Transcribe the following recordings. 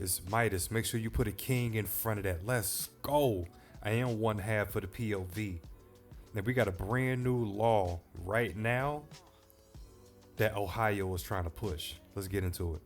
It's Midas. Make sure you put a king in front of that. Let's go. I am one half for the POV. And we got a brand new law right now that Ohio is trying to push. Let's get into it.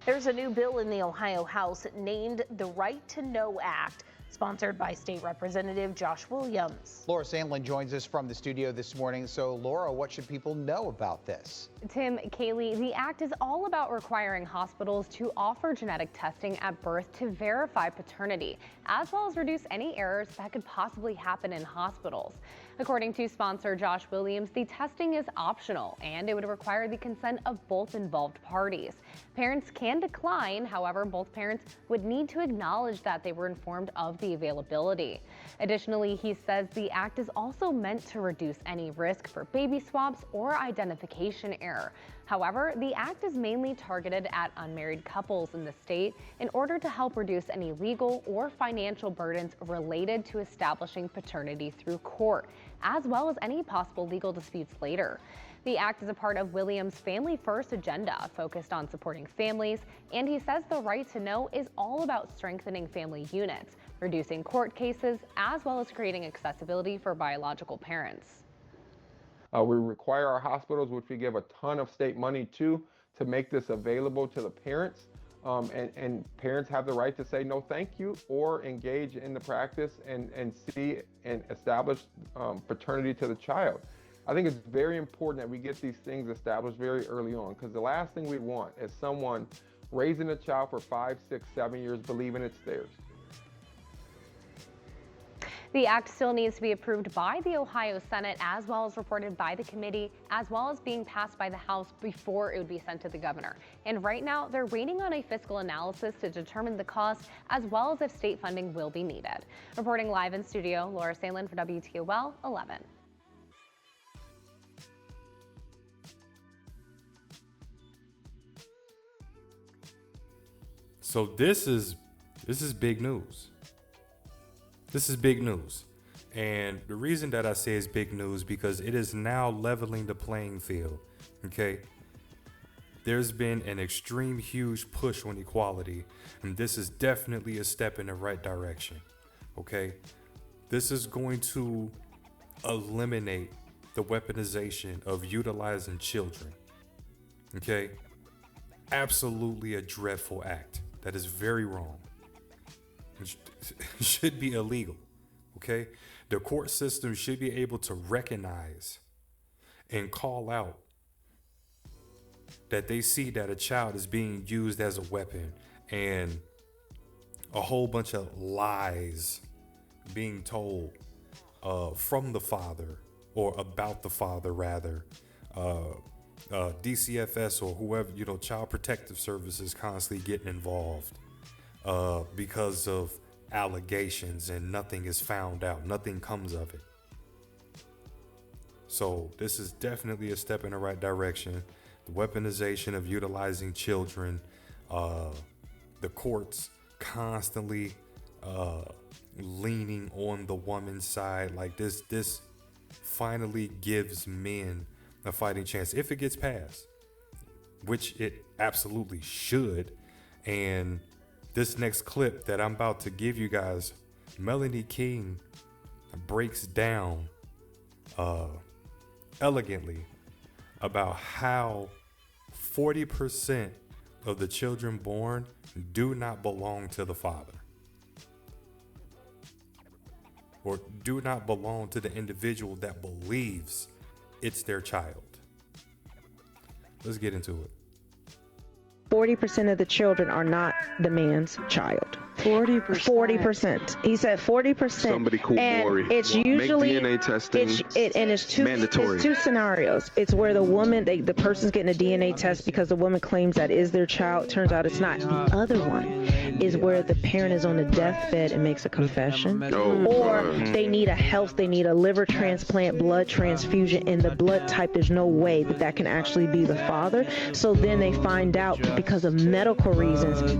There's a new bill in the Ohio House named the Right to Know Act, sponsored by State Representative Josh Williams. Laura Sandlin joins us from the studio this morning. So, Laura, what should people know about this? Tim, Kaylee, the act is all about requiring hospitals to offer genetic testing at birth to verify paternity, as well as reduce any errors that could possibly happen in hospitals. According to sponsor Josh Williams, the testing is optional and it would require the consent of both involved parties. Parents can decline, however, both parents would need to acknowledge that they were informed of the availability. Additionally, he says the act is also meant to reduce any risk for baby swaps or identification error. However, the act is mainly targeted at unmarried couples in the state in order to help reduce any legal or financial burdens related to establishing paternity through court, as well as any possible legal disputes later. The act is a part of Williams' Family First agenda, focused on supporting families, and he says the right to know is all about strengthening family units, reducing court cases, as well as creating accessibility for biological parents. We require our hospitals, which we give a ton of state money to make this available to the parents. And parents have the right to say no thank you or engage in the practice and see and establish paternity to the child. I think it's very important that we get these things established very early on, because the last thing we want is someone raising a child for 5, 6, 7 years believing it's theirs. The act still needs to be approved by the Ohio Senate, as well as reported by the committee, as well as being passed by the House before it would be sent to the governor. And right now, they're waiting on a fiscal analysis to determine the cost, as well as if state funding will be needed. Reporting live in studio, Laura Sandlin for WTOL 11. So this is big news. This is big news. And the reason that I say it's big news, because it is now leveling the playing field. Okay. There's been an extreme huge push on equality, and this is definitely a step in the right direction. Okay. This is going to eliminate the weaponization of utilizing children. Okay. Absolutely a dreadful act. That is very wrong. It should be illegal. Okay. The court system should be able to recognize and call out that they see that a child is being used as a weapon, and a whole bunch of lies being told from the father, or about the father rather. DCFS or whoever, Child Protective Services constantly getting involved because of allegations, and nothing is found out. Nothing comes of it. So this is definitely a step in the right direction. The weaponization of utilizing children, the courts constantly leaning on the woman's side. Like this finally gives men a fighting chance if it gets passed, which it absolutely should. And this next clip that I'm about to give you guys, Melanie King breaks down elegantly about how 40% of the children born do not belong to the father, or do not belong to the individual that believes it's their child. Let's get into it. 40% of the children are not the man's child. 40%. He said 40%. Somebody cool, and Maury. It's usually make DNA testing it's two mandatory. It's two scenarios. It's where the woman, the person's getting a DNA test because the woman claims that is their child. Turns out it's not. The other one is where the parent is on a deathbed and makes a confession, or they need a liver transplant, blood transfusion, and the blood type, there's no way that can actually be the father. So then they find out because of medical reasons,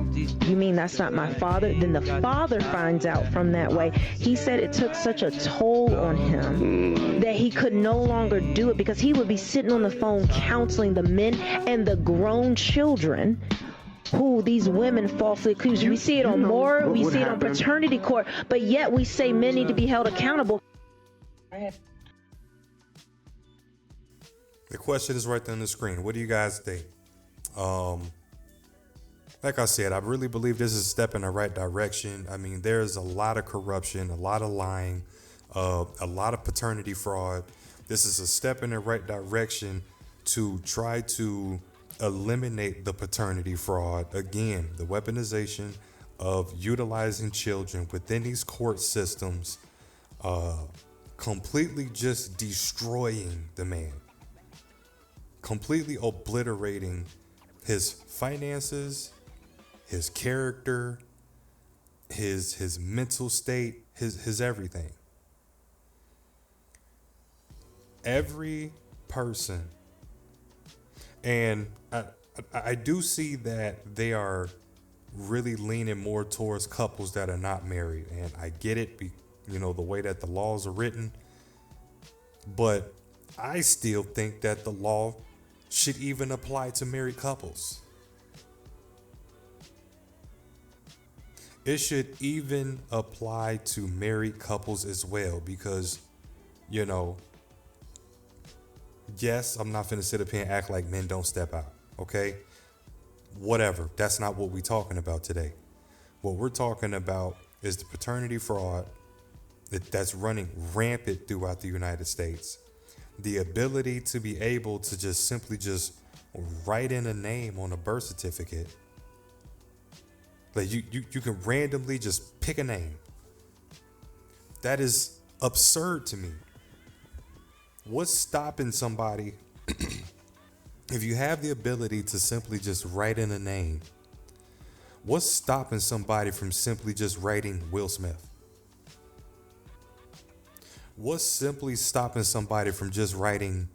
you mean that's not my father? Then the father finds out from that way. He said it took such a toll on him that he could no longer do it, because he would be sitting on the phone counseling the men and the grown children who these women falsely accuse. We see it on more, we see it on paternity court, but yet we say men need to be held accountable. The question is right there on the screen. What do you guys think? Like I said, I really believe this is a step in the right direction. I mean, there's a lot of corruption, a lot of lying, a lot of paternity fraud. This is a step in the right direction to try to eliminate the paternity fraud. Again, the weaponization of utilizing children within these court systems, completely just destroying the man, completely obliterating his finances, his character, his mental state, his everything. Every person, and I do see that they are really leaning more towards couples that are not married, and I get it, the way that the laws are written, but I still think that the law should even apply to married couples. It should even apply to married couples as well, because, yes, I'm not finna sit up here and act like men don't step out, okay? Whatever, that's not what we're talking about today. What we're talking about is the paternity fraud that's running rampant throughout the United States. The ability to be able to just simply just write in a name on a birth certificate. Like you can randomly just pick a name. That is absurd to me. What's stopping somebody if you have the ability to simply just write in a name? What's stopping somebody from simply just writing Will Smith? What's simply stopping somebody from just writing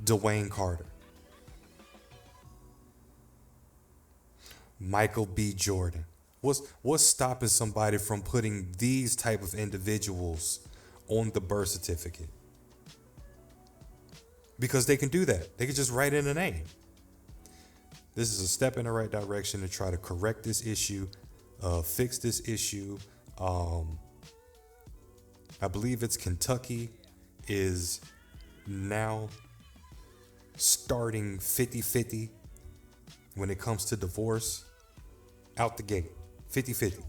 Dwayne Carter, Michael B. Jordan? What's stopping somebody from putting these type of individuals on the birth certificate? Because they can do that. They can just write in a name. This is a step in the right direction to try to correct this issue, fix this issue. I believe it's Kentucky is now starting 50-50 when it comes to divorce. Out the gate, 50-50.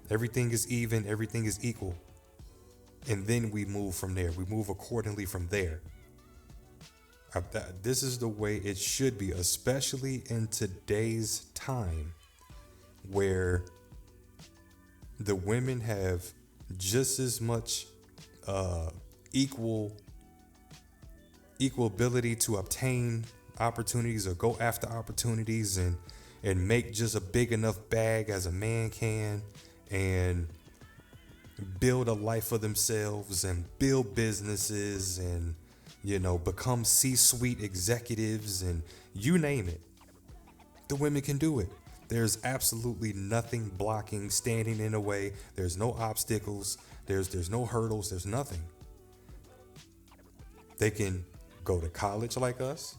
Everything is even, everything is equal. And then we move from there. We move accordingly from there. This is the way it should be, especially in today's time where the women have just as much equal ability to obtain opportunities or go after opportunities and make just a big enough bag as a man can, and build a life for themselves and build businesses and become C-suite executives, and you name it. The women can do it. There's absolutely nothing blocking, standing in the way. There's no obstacles. There's no hurdles. There's nothing. They can go to college like us.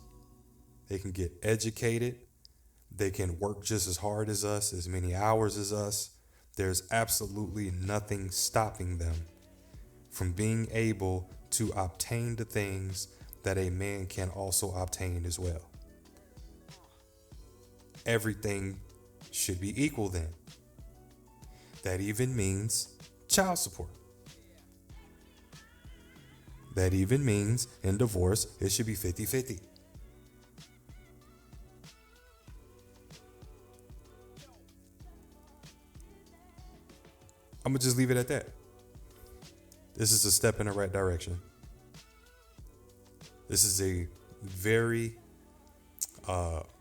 They can get educated. They can work just as hard as us, as many hours as us. There's absolutely nothing stopping them from being able to obtain the things that a man can also obtain as well. Everything should be equal then. That even means child support. That even means in divorce, it should be 50-50. I'm going to just leave it at that. This is a step in the right direction. This is a very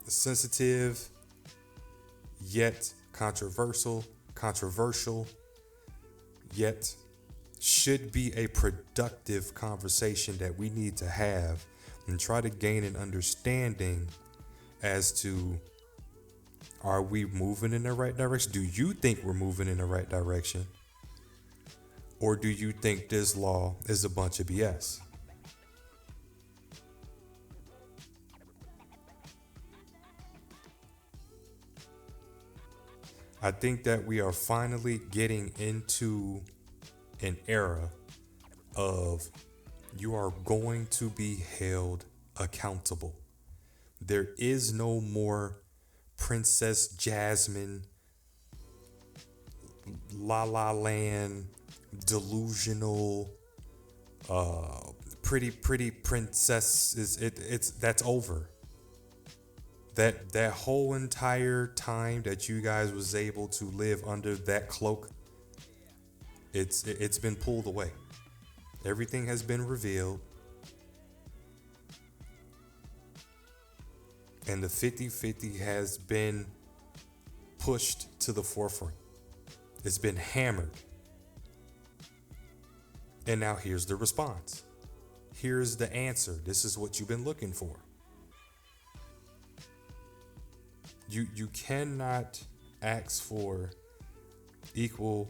sensitive, yet controversial, yet should be a productive conversation that we need to have and try to gain an understanding as to, are we moving in the right direction? Do you think we're moving in the right direction? Or do you think this law is a bunch of BS? I think that we are finally getting into an era of you are going to be held accountable. There is no more Princess Jasmine, La La Land, delusional, pretty princess. It's that's over. That whole entire time that you guys was able to live under that cloak, it's been pulled away. Everything has been revealed. And the 50-50 has been pushed to the forefront. It's been hammered. And now here's the response. Here's the answer. This is what you've been looking for. You cannot ask for equal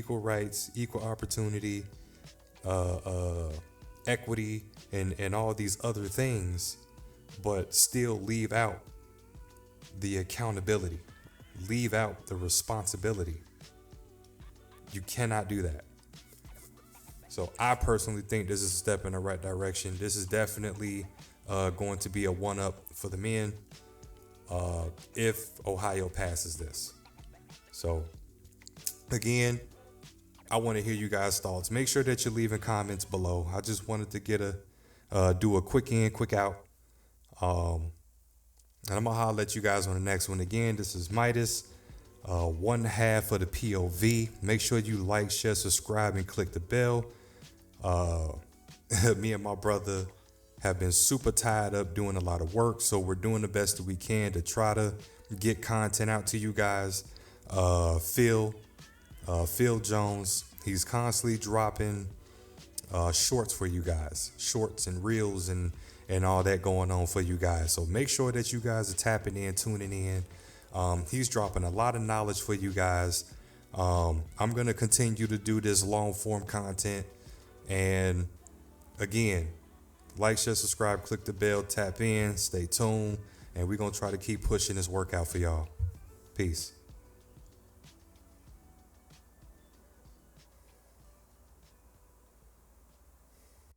rights, equal opportunity, equity, and all these other things, but still leave out the accountability, leave out the responsibility. You cannot do that. So I personally think this is a step in the right direction. This is definitely going to be a one-up for the men if Ohio passes this. So again, I want to hear you guys' thoughts. Make sure that you're leaving comments below. I just wanted to get do a quick in, quick out. And I'm gonna holler at you guys on the next one. Again, this is Midas, one half of the POV. Make sure you like, share, subscribe, and click the bell. Me and my brother have been super tied up doing a lot of work, so we're doing the best that we can to try to get content out to you guys. Phil Jones, he's constantly dropping shorts for you guys, shorts and reels and all that going on for you guys. So make sure that you guys are tapping in, tuning in. He's dropping a lot of knowledge for you guys. I'm going to continue to do this long form content. And again, like, share, subscribe, click the bell, tap in, stay tuned. And we're going to try to keep pushing this workout for y'all. Peace.